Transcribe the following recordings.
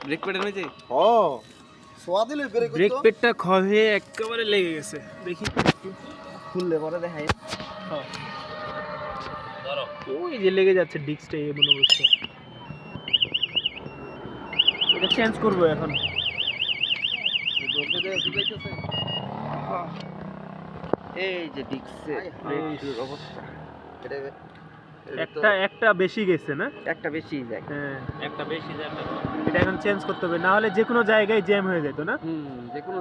Break প্যাডের হয়েছে ও সোয়া দিলে ব্রেক পেডটা ক্ষয়ে একেবারে লেগে গেছে। দেখি খুললে পরে দেখাই। ওই যে লেগে যাচ্ছে ডিস্কটা এমন অবস্থা। এটা চেঞ্জ করবো এখন। এই যে ডিক্সে ব্রেকের অবস্থা, একটা বেশি গেছে না? একটা বেশি যায়। হ্যাঁ একটা বেশি যায়। এটা এখন চেঞ্জ করতে হবে, না হলে যে কোনো জায়গায় জ্যাম হয়ে যেত না? যে কোনো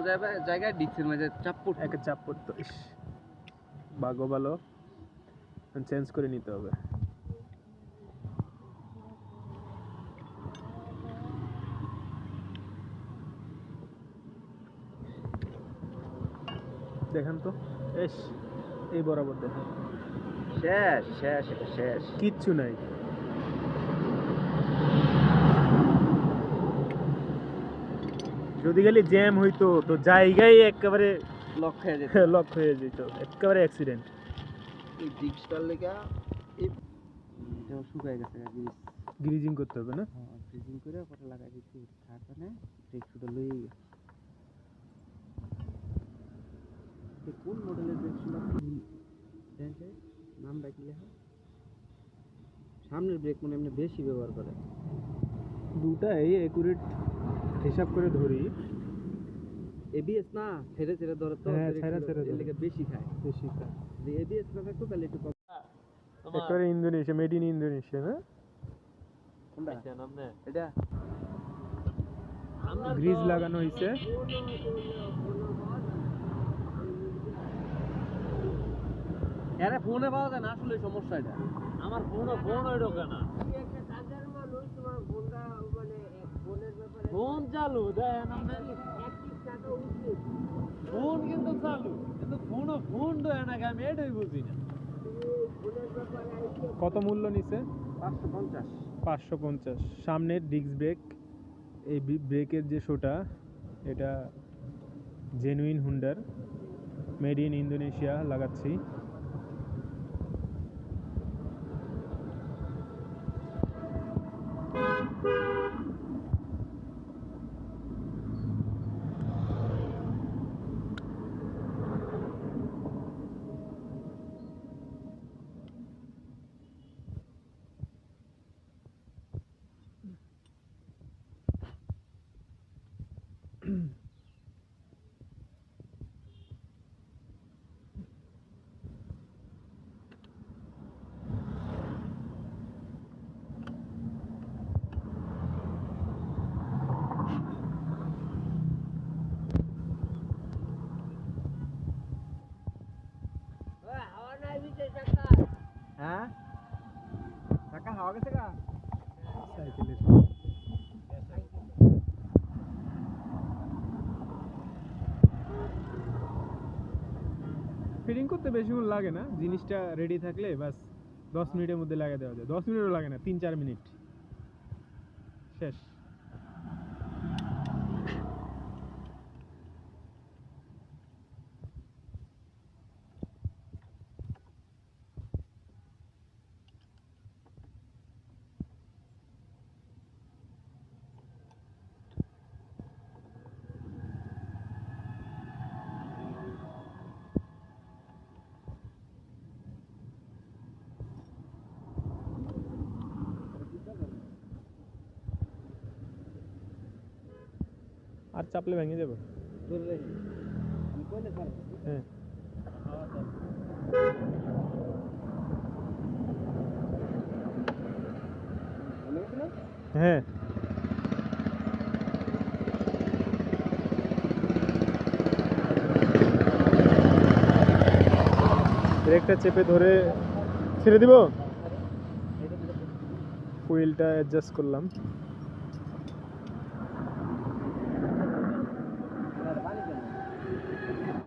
জায়গায় ডিক্সের মাঝে চাপ পড়তো। ভালো ভালো চেঞ্জ করে নিতে হবে। দেখেন তো, এস এই বরাবর দেখেন, শেষ শেষ এটা শেষ, কিচ্ছু নাই। যদি গেলে জ্যাম হইতো তো জায়গায় একেবারে লক হয়ে যেত, লক হয়ে যেত, একেবারে অ্যাক্সিডেন্ট। এই ডিক্সটার লেগা এই এটা শুকায় গেছে, গ্রিজিং করতে হবে না? হ্যাঁ গ্রিজিং করে পরে লাগাই দিচ্ছি। তারপরে ডিক্সটা লই কোন মডেলের ব্রেকগুলো নাম ডাকলে হয়, সামনের ব্রেক মানে এমনি বেশি ব্যবহার করে। দুটাই একুরেট হিসাব করে ধরি। এবিএস না ছেড়ে ছেড়ে ধরে তো, হ্যাঁ ছেড়ে ছেড়ে এর লেগে বেশি খায়। যদি এবিএস না থাকতো তাহলে একটু কম। একেবারে ইন্দোনেশিয়া, মেড ইন ইন্দোনেশিয়া না? কোনটা এটা গ্রিজ লাগানো হয়েছে। আরে ফোনে পাওয়া যায় না, আসলে সমস্যা এটা। আমার ফোন হইলো কেন? ফোন চালু দেন, ফোন কিন্তু চালু, কিন্তু ফোন দেয় না, আমি এটাই বুঝি না। কত মূল্য নিছে? 550। 550। সামনের ডিস্ক ব্রেক, এই ব্রেকের যে শোটা, এটা genuine Hunder, made in Indonesia লাগাচ্ছি। হ্যাঁ টাকা হাওয়া গেছে গা সাইকেলের ফিটিং করতে বেশিক্ষণ লাগে না, জিনিসটা রেডি থাকলে বাস 10 মিনিটের মধ্যে লাগিয়ে দেওয়া যায়। 10 মিনিটও লাগে না, 3-4 মিনিট শেষ। আর চাপলে ভেঙে যাবে। হ্যাঁ হ্যাঁ ব্রেকটা চেপে ধরে ছেড়ে দিব, হুইলটা অ্যাডজাস্ট করলাম।